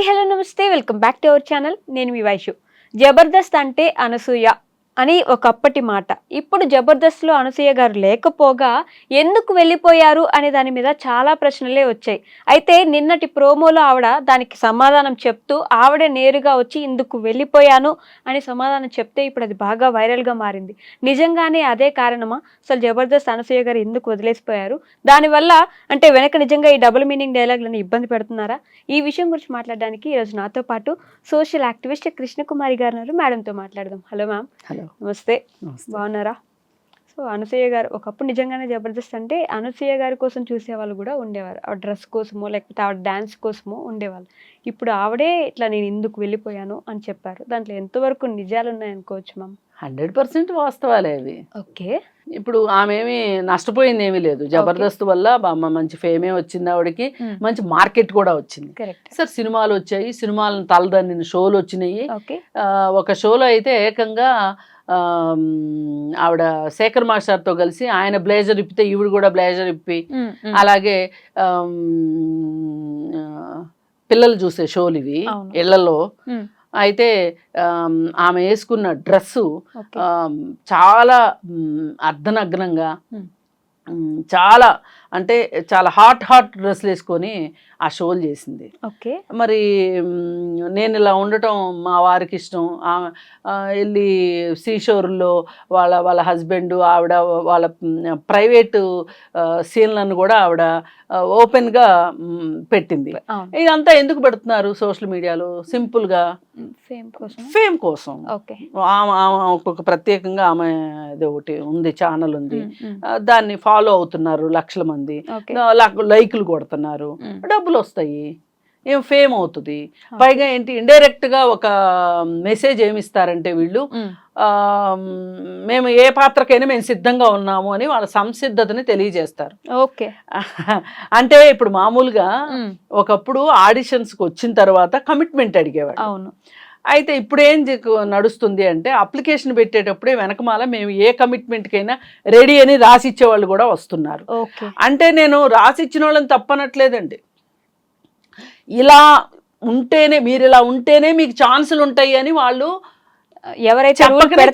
Hi hello నమస్తే welcome back to our channel. నేను మీ వైషు. జబర్దస్త్ అంటే అనసూయ అని ఒకప్పటి మాట. ఇప్పుడు జబర్దస్త్లో అనసూయ గారు లేకపోగా ఎందుకు వెళ్ళిపోయారు అనే దాని మీద చాలా ప్రశ్నలే వచ్చాయి. అయితే నిన్నటి ప్రోమోలో ఆవిడ దానికి సమాధానం చెప్తూ ఆవిడే నేరుగా వచ్చి ఇందుకు వెళ్ళిపోయాను అని సమాధానం చెప్తే ఇప్పుడు అది బాగా వైరల్గా మారింది. నిజంగానే అదే కారణమా? అసలు జబర్దస్త్ అనసూయ గారు ఎందుకు వదిలేసిపోయారు? దానివల్ల అంటే వెనక నిజంగా ఈ డబుల్ మీనింగ్ డైలాగులను ఇబ్బంది పెడుతున్నారా? ఈ విషయం గురించి మాట్లాడడానికి ఈరోజు నాతో పాటు సోషల్ యాక్టివిస్ట్ కృష్ణకుమారి గారు ఉన్నారు. మేడంతో మాట్లాడదాం. Hello ma'am. హలో, నమస్తే. బాగున్నారా? సో అనసూయ గారు ఒకప్పుడు నిజంగానే జబర్దస్త్ అంటే అనసూయ గారి కోసం చూసేవాళ్ళు కూడా ఉండేవారు. ఆ డ్రెస్ కోసమో లేకపోతే ఆవిడ డ్యాన్స్ కోసమో ఉండేవాళ్ళు. ఇప్పుడు ఆవిడే ఇట్లా నేను ఇందుకు వెళ్ళిపోయాను అని చెప్పారు. దాంట్లో ఎంతవరకు నిజాలు ఉన్నాయనుకోవచ్చు మ్యామ్? 100% వాస్తవాలే అవి. ఓకే. ఇప్పుడు ఆమె ఏమి నష్టపోయింది ఏమీ లేదు. జబర్దస్త్ వల్ల మంచి ఫేమే వచ్చింది ఆవిడకి, మంచి మార్కెట్ కూడా వచ్చింది. సార్ సినిమాలు వచ్చాయి, సినిమాలను తలదన్నిన షోలు వచ్చినాయి. ఒక షోలో అయితే ఏకంగా ఆవిడ శేఖర్ మాస్టర్తో కలిసి ఆయన బ్లేజర్ ఇప్పితే ఈవిడ కూడా బ్లేజర్ ఇప్పి, అలాగే పిల్లలు చూసే షోలు ఇవి ఇళ్లలో. అయితే ఆమె వేసుకున్న డ్రెస్సు చాలా అర్ధనగ్నంగా, చాలా అంటే చాలా హాట్ డ్రెస్సులు వేసుకొని ఆ షోలు చేసింది. మరి నేను ఇలా ఉండటం మా వారికి ఇష్టం. వెళ్ళి సీషోర్లో వాళ్ళ హస్బెండ్ ఆవిడ వాళ్ళ ప్రైవేటు సీన్లను కూడా ఆవిడ ఓపెన్గా పెట్టింది. ఇదంతా ఎందుకు పెడుతున్నారు సోషల్ మీడియాలో? సింపుల్గా ఫేమ్ కోసం. ఒక ప్రత్యేకంగా ఆమె ఒకటి ఉంది, ఛానల్ ఉంది, దాన్ని ఫాలో అవుతున్నారు లక్షల మంది, లైకులు కొడుతున్నారు, డబ్బులు వస్తాయి, ఏం ఫేమ్ అవుతుంది. పైగా ఏంటి, ఇండైరెక్ట్ గా ఒక మెసేజ్ ఏమిస్తారంటే వీళ్ళు మేము ఏ పాత్రకైనా మేము సిద్ధంగా ఉన్నాము అని వాళ్ళ సంసిద్ధతని తెలియజేస్తారు. ఓకే. అంటే ఇప్పుడు మామూలుగా ఒకప్పుడు ఆడిషన్స్కి వచ్చిన తర్వాత కమిట్మెంట్ అడిగేవాడు. అవును. అయితే ఇప్పుడు ఏం నడుస్తుంది అంటే అప్లికేషన్ పెట్టేటప్పుడే వెనకమాల మేము ఏ కమిట్మెంట్కైనా రెడీ అని రాసిచ్చే వాళ్ళు కూడా వస్తున్నారు. అంటే నేను రాసిచ్చిన వాళ్ళని తప్పనట్లేదండి. ఇలా ఉంటేనే, మీరు ఇలా ఉంటేనే మీకు ఛాన్సులు ఉంటాయి అని వాళ్ళు ఎవరైతే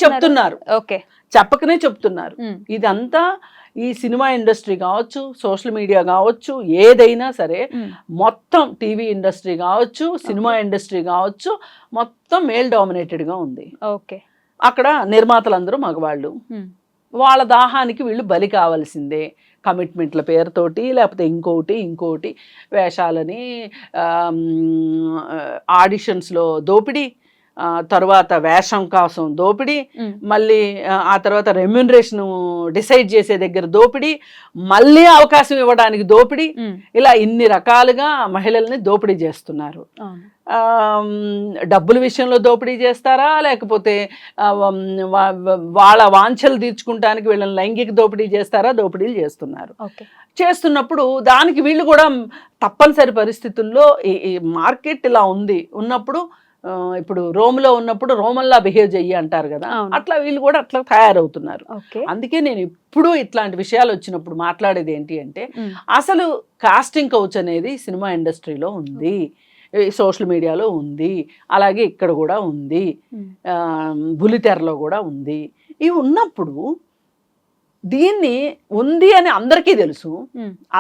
చెప్తున్నారు. చెప్పకనే చెప్తున్నారు. ఇదంతా ఈ సినిమా ఇండస్ట్రీ కావచ్చు, సోషల్ మీడియా కావచ్చు, ఏదైనా సరే మొత్తం టీవీ ఇండస్ట్రీ కావచ్చు, సినిమా ఇండస్ట్రీ కావచ్చు, మొత్తం మేల్ డామినేటెడ్గా ఉంది. అక్కడ నిర్మాతలందరూ మగవాళ్ళు. వాళ్ళ దాహానికి వీళ్ళు బలి కావాల్సిందే. కమిట్మెంట్ల పేరుతోటి లేకపోతే ఇంకోటి వేషాలని, ఆడిషన్స్లో దోపిడీ, తర్వాత వేషం కోసం దోపిడీ, మళ్ళీ ఆ తర్వాత రెమ్యూనరేషన్ డిసైడ్ చేసే దగ్గర దోపిడీ, మళ్ళీ అవకాశం ఇవ్వడానికి దోపిడీ, ఇలా ఇన్ని రకాలుగా మహిళల్ని దోపిడీ చేస్తున్నారు. డబ్బుల విషయంలో దోపిడీ చేస్తారా, లేకపోతే వాళ్ళ వాంఛలు తీర్చుకుంటానికి వీళ్ళని లైంగిక దోపిడీ చేస్తారా? దోపిడీలు చేస్తున్నారు. చేస్తున్నప్పుడు దానికి వీళ్ళు కూడా తప్పనిసరి పరిస్థితుల్లో ఈ మార్కెట్ ఇలా ఉన్నప్పుడు, ఇప్పుడు రోమ్లో ఉన్నప్పుడు రోమన్లా బిహేవ్ చెయ్యి అంటారు కదా, అట్లా వీళ్ళు కూడా అట్లా తయారవుతున్నారు. అందుకే నేను ఇప్పుడు ఇట్లాంటి విషయాలు వచ్చినప్పుడు మాట్లాడేది ఏంటి అంటే, అసలు కాస్టింగ్ కౌచ్ అనేది సినిమా ఇండస్ట్రీలో ఉంది, సోషల్ మీడియాలో ఉంది, అలాగే ఇక్కడ కూడా ఉంది, బుల్లితెరలో కూడా ఉంది. ఇవి ఉన్నప్పుడు దీన్ని ఉంది అని అందరికీ తెలుసు,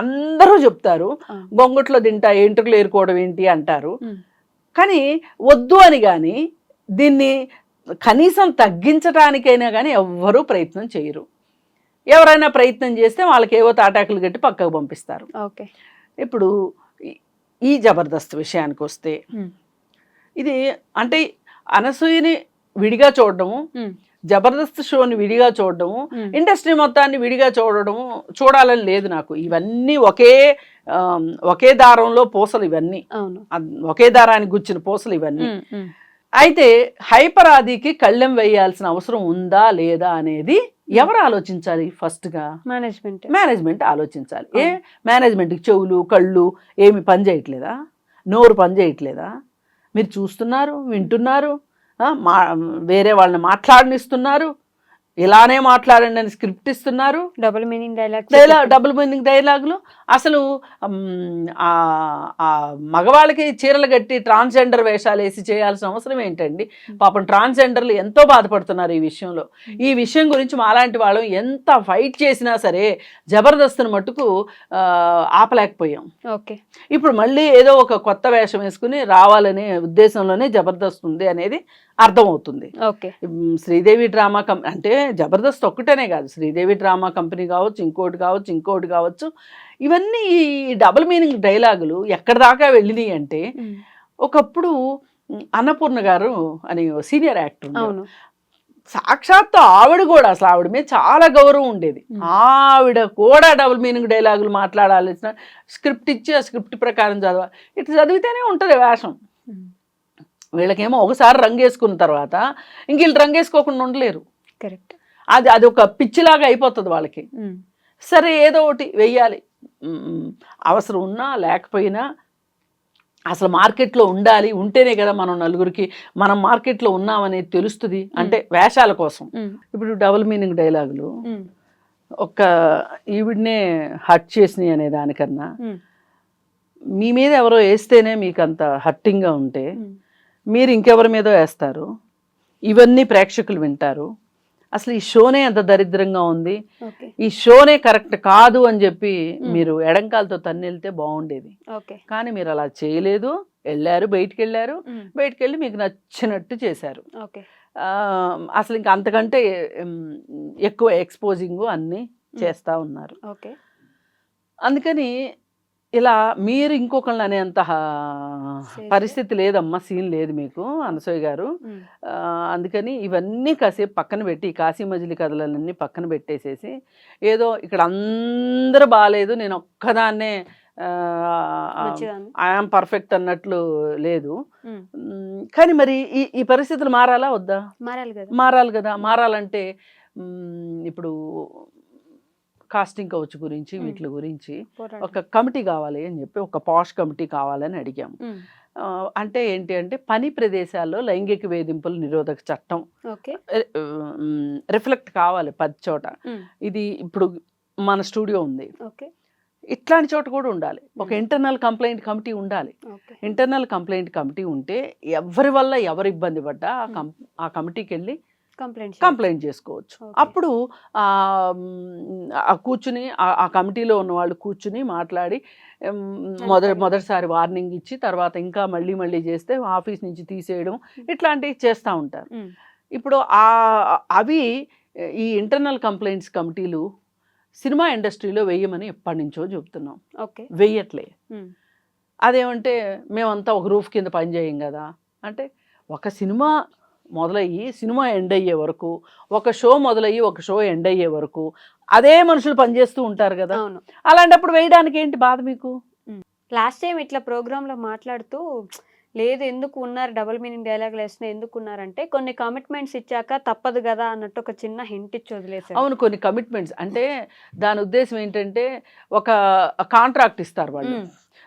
అందరూ చెప్తారు. గొంగట్లో తింటా ఎంట్రుకలు ఏరుకోవడం ఏంటి అంటారు. కానీ వద్దు అని కానీ దీన్ని కనీసం తగ్గించడానికైనా కానీ ఎవ్వరూ ప్రయత్నం చేయరు. ఎవరైనా ప్రయత్నం చేస్తే వాళ్ళకి ఏవో తాటాకులు కట్టి పక్కకు పంపిస్తారు. ఇప్పుడు ఈ జబర్దస్త్ విషయానికి వస్తే, ఇది అంటే అనసూయని విడిగా చూడడము, జబర్దస్త్ షోని విడిగా చూడడము, ఇండస్ట్రీ మొత్తాన్ని విడిగా చూడాలని లేదు నాకు. ఇవన్నీ ఒకే దారంలో పూసలు, ఇవన్నీ ఒకే దారానికి గుచ్చిన పూసలు ఇవన్నీ. అయితే హైపర్ ఆదికి కళ్ళెం వేయాల్సిన అవసరం ఉందా లేదా అనేది ఎవరు ఆలోచించాలి? ఫస్ట్గా మేనేజ్మెంట్ ఆలోచించాలి. మేనేజ్మెంట్కి చెవులు కళ్ళు ఏమి పని చేయట్లేదా? నోరు పని చేయట్లేదా? మీరు చూస్తున్నారు, వింటున్నారు, వేరే వాళ్ళని మాట్లాడనిస్తున్నారు, ఇలానే మాట్లాడండి అని స్క్రిప్ట్ ఇస్తున్నారు. డబుల్ మీనింగ్ డబుల్ మీనింగ్ డైలాగులు. అసలు ఆ మగవాళ్ళకి చీరలు కట్టి ట్రాన్స్జెండర్ వేషాలు వేసి చేయాల్సిన అవసరం ఏంటండి? పాపం ట్రాన్స్జెండర్లు ఎంతో బాధపడుతున్నారు ఈ విషయంలో. ఈ విషయం గురించి మాలాంటి వాళ్ళు ఎంత ఫైట్ చేసినా సరే జబర్దస్త్ను మట్టుకు ఆపలేకపోయాం. ఓకే. ఇప్పుడు మళ్ళీ ఏదో ఒక కొత్త వేషం వేసుకుని రావాలనే ఉద్దేశంలోనే జబర్దస్త్ ఉంది అనేది అర్థమవుతుంది. ఓకే. శ్రీదేవి డ్రామా అంటే జబర్దస్త్ ఒక్కటేనే కాదు, శ్రీదేవి డ్రామా కంపెనీ కావచ్చు, ఇంకోటి కావచ్చు, ఇవన్నీ ఈ డబుల్ మీనింగ్ డైలాగులు ఎక్కడి దాకా వెళ్ళినాయి అంటే, ఒకప్పుడు అన్నపూర్ణ గారు అని సీనియర్ యాక్టర్, సాక్షాత్తు ఆవిడ కూడా అసలు ఆవిడ మీద చాలా గౌరవం ఉండేది. ఆవిడ కూడా డబుల్ మీనింగ్ డైలాగులు మాట్లాడాల్సిన స్క్రిప్ట్ ఇచ్చి ఆ స్క్రిప్ట్ ప్రకారం చదవాలి. ఇట్లా చదివితేనే ఉంటుంది వేషం. వీళ్ళకేమో ఒకసారి రంగు వేసుకున్న తర్వాత ఇంక వీళ్ళు రంగు వేసుకోకుండా ఉండలేరు. కరెక్ట్. అది ఒక పిచ్చిలాగా అయిపోతుంది వాళ్ళకి. సరే ఏదో ఒకటి వెయ్యాలి, అవసరం ఉన్నా లేకపోయినా అసలు మార్కెట్లో ఉండాలి, ఉంటేనే కదా మనం నలుగురికి మనం మార్కెట్లో ఉన్నామనేది తెలుస్తుంది. అంటే వేషాల కోసం. ఇప్పుడు డబుల్ మీనింగ్ డైలాగులు ఒక్క ఈవిడనే హర్ట్ చేసినాయి అనే దానికన్నా మీ మీద ఎవరో వేస్తేనే మీకు అంత హర్టింగ్గా ఉంటే మీరు ఇంకెవరి మీదో వేస్తారు. ఇవన్నీ ప్రేక్షకులు వింటారు. అసలు ఈ షోనే అంత దరిద్రంగా ఉంది, ఈ షోనే కరెక్ట్ కాదు అని చెప్పి మీరు ఎడంకాలతో తన్నెళ్తే బాగుండేది. కానీ మీరు అలా చేయలేదు. బయటికి వెళ్ళి మీకు నచ్చినట్టు చేశారు. అసలు ఇంకా అంతకంటే ఎక్కువ ఎక్స్పోజింగ్ అన్నీ చేస్తూ ఉన్నారు. అందుకని ఇలా మీరు ఇంకొకళ్ళని అనేంత పరిస్థితి లేదమ్మా, సీన్ లేదు మీకు అనసూయ గారు. అందుకని ఇవన్నీ కాసేపు పక్కన పెట్టి, కాశీ మజిలీ కథలన్నీ పక్కన పెట్టేసేసి, ఏదో ఇక్కడ అందరూ బాగాలేదు, నేను ఒక్కదాన్నే ఐఆమ్ పర్ఫెక్ట్ అన్నట్లు లేదు. కానీ మరి ఈ పరిస్థితులు మారాలా వద్దా? మారాలి కదా. మారాలంటే ఇప్పుడు కాస్టింగ్ కౌచ్ గురించి వీటి గురించి ఒక కమిటీ కావాలి అని చెప్పి, ఒక పాష్ కమిటీ కావాలని అడిగాము. అంటే ఏంటి అంటే, పని ప్రదేశాల్లో లైంగిక వేధింపుల నిరోధక చట్టం రిఫ్లెక్ట్ కావాలి 10 చోట. ఇది ఇప్పుడు మన స్టూడియో ఉంది, ఇట్లాంటి చోట కూడా ఉండాలి. ఒక ఇంటర్నల్ కంప్లైంట్ కమిటీ ఉండాలి. ఇంటర్నల్ కంప్లైంట్ కమిటీ ఉంటే ఎవరి వల్ల ఎవరు ఇబ్బంది పడ్డా ఆ కమిటీకి వెళ్ళి కంప్లైంట్ చేసుకోవచ్చు. అప్పుడు కూర్చుని ఆ కమిటీలో ఉన్న వాళ్ళు కూర్చుని మాట్లాడి మొదటిసారి వార్నింగ్ ఇచ్చి తర్వాత ఇంకా మళ్ళీ చేస్తే ఆఫీస్ నుంచి తీసేయడం, ఇట్లాంటివి చేస్తూ ఉంటారు. ఇప్పుడు అవి ఈ ఇంటర్నల్ కంప్లైంట్స్ కమిటీలు సినిమా ఇండస్ట్రీలో వెయ్యమని ఎప్పటి నుంచో చెప్తున్నాం. వెయ్యట్లే. అదేమంటే మేమంతా ఒక రూఫ్ కింద పనిచేయం కదా అంటే, ఒక సినిమా మొదలయ్యి సినిమా ఎండ్ అయ్యే వరకు, ఒక షో మొదలయ్యి ఒక షో ఎండ్ అయ్యే వరకు అదే మనుషులు పనిచేస్తూ ఉంటారు కదా. అలాంటప్పుడు వేయడానికి ఏంటి బాధ మీకు? లాస్ట్ టైం ఇట్లా ప్రోగ్రాంలో మాట్లాడుతూ, లేదు ఎందుకు ఉన్నారు డబుల్ మీనింగ్ డైలాగులు వేసిన ఎందుకు ఉన్నారంటే, కొన్ని కమిట్మెంట్స్ ఇచ్చాక తప్పదు కదా అన్నట్టు ఒక చిన్న హింట్ ఇచ్చి వదిలేసారు. అవును, కొన్ని కమిట్మెంట్స్ అంటే దాని ఉద్దేశం ఏంటంటే, ఒక కాంట్రాక్ట్ ఇస్తారు వాళ్ళు,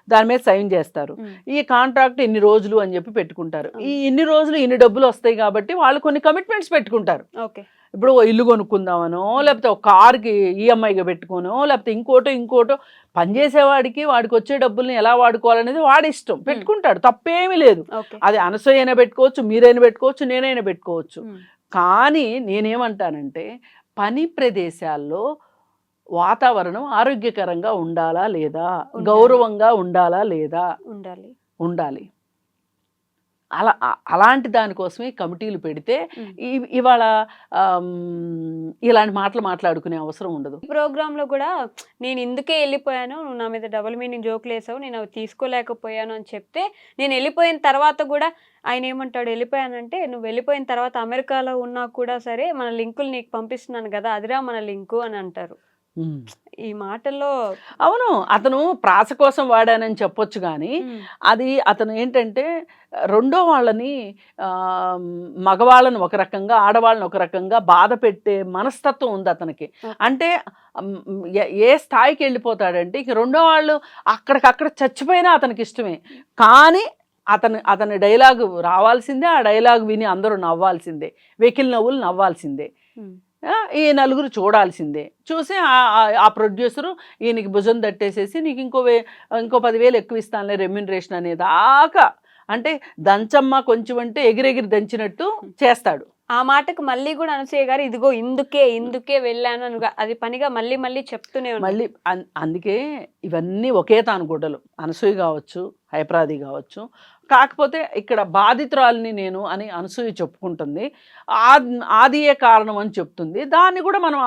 దాని మీద సైన్ చేస్తారు. ఈ కాంట్రాక్ట్ ఇన్ని రోజులు అని చెప్పి పెట్టుకుంటారు. ఈ ఇన్ని రోజులు ఇన్ని డబ్బులు వస్తాయి కాబట్టి వాళ్ళు కొన్ని కమిట్మెంట్స్ పెట్టుకుంటారు. ఇప్పుడు ఇల్లు కొనుక్కుందామనో, లేకపోతే ఒక కార్కి ఈఎంఐగా పెట్టుకోనో, లేకపోతే ఇంకోటో పనిచేసేవాడికి వాడికి వచ్చే డబ్బుల్ని ఎలా వాడుకోవాలనేది వాడి ఇష్టం, పెట్టుకుంటాడు, తప్పేమీ లేదు. అది అనసూయ అయినా పెట్టుకోవచ్చు, మీరైనా పెట్టుకోవచ్చు, నేనైనా పెట్టుకోవచ్చు. కానీ నేనేమంటానంటే, పని ప్రదేశాల్లో వాతావరణం ఆరోగ్యకరంగా ఉండాలా లేదా, గౌరవంగా ఉండాలా లేదా, ఉండాలి. అలాంటి దానికోసమే కమిటీలు పెడితే ఇవాళ ఇలాంటి మాటలు మాట్లాడుకునే అవసరం ఉండదు. ప్రోగ్రాంలో కూడా నేను ఇందుకే వెళ్ళిపోయాను, నువ్వు నా మీద డబుల్ మీనింగ్ జోకులు వేసావు, నేను అవి తీసుకోలేకపోయాను అని చెప్తే, నేను వెళ్ళిపోయిన తర్వాత కూడా ఆయన ఏమంటాడు, వెళ్ళిపోయానంటే నువ్వు వెళ్ళిపోయిన తర్వాత అమెరికాలో ఉన్నా కూడా సరే మన లింకులు నీకు పంపిస్తున్నాను కదా, అదిరా మన లింకు అని అంటారు. ఈ మాటల్లో అవును, అతను ప్రాస కోసం వాడానని చెప్పొచ్చు, కానీ అది అతను ఏంటంటే రెండో వాళ్ళని, మగవాళ్ళని ఒక రకంగా ఆడవాళ్ళని ఒక రకంగా బాధ పెట్టే మనస్తత్వం ఉంది అతనికి. అంటే ఏ స్థాయికి వెళ్ళిపోతాడంటే, ఇక రెండో వాళ్ళు అక్కడికక్కడ చచ్చిపోయినా అతనికి ఇష్టమే, కానీ అతని డైలాగు రావాల్సిందే, ఆ డైలాగ్ విని అందరూ నవ్వాల్సిందే, వెకిలి నవ్వులు నవ్వాల్సిందే. ఈ నలుగురు చూడాల్సిందే. చూసి ఆ ప్రొడ్యూసరు ఈయనకి భుజం తట్టేసేసి నీకు ఇంకో 10,000 ఎక్కువ ఇస్తానులే రెమ్యూనరేషన్ అనేదాకా, అంటే దంచమ్మ కొంచెం అంటే ఎగిరెగిరి దంచినట్టు చేస్తాడు. ఆ మాటకు మళ్ళీ కూడా అనసూయ గారు ఇదిగో ఇందుకే వెళ్ళాను అని అది పనిగా మళ్ళీ మళ్ళీ చెప్తూనే ఉన్నారు. మళ్ళీ అందుకే ఇవన్నీ ఒకే తానుగుడ్డలు. అనసూయ కావచ్చు, హైపరాది కావచ్చు. కాకపోతే ఇక్కడ బాధితురాలిని నేను అని అనసూయ చెప్పుకుంటుంది. ఆదియే కారణం అని చెప్తుంది. దాన్ని కూడా మనం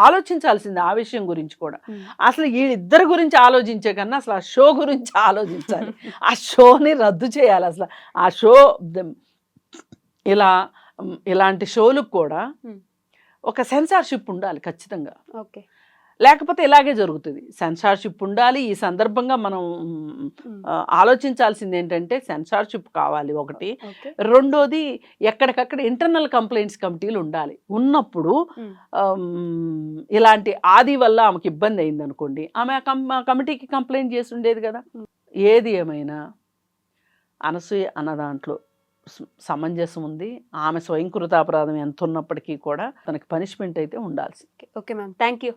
ఆలోచించాల్సింది ఆ విషయం గురించి కూడా. అసలు వీళ్ళిద్దరి గురించి ఆలోచించే కన్నా అసలు ఆ షో గురించి ఆలోచించాలి. ఆ షోని రద్దు చేయాలి. అసలు ఆ షో ఇలాంటి షోలకు కూడా ఒక సెన్సార్షిప్ ఉండాలి ఖచ్చితంగా. ఓకే, లేకపోతే ఇలాగే జరుగుతుంది. సెన్సార్షిప్ ఉండాలి. ఈ సందర్భంగా మనం ఆలోచించాల్సింది ఏంటంటే సెన్సార్షిప్ కావాలి ఒకటి. రెండోది ఎక్కడికక్కడ ఇంటర్నల్ కంప్లైంట్స్ కమిటీలు ఉండాలి. ఉన్నప్పుడు ఇలాంటి ఆది వల్ల ఆమెకి ఇబ్బంది అయింది అనుకోండి, ఆమె కమిటీకి కంప్లైంట్ చేసి ఉండేది కదా. ఏది ఏమైనా అనసూయ అన్న దాంట్లో సమంజసం ఉంది. ఆమె స్వయంకృతాపరాధం ఎంత ఉన్నప్పటికీ కూడా తనకి పనిష్మెంట్ అయితే ఉండాల్సింది. Okay ma'am, thank you.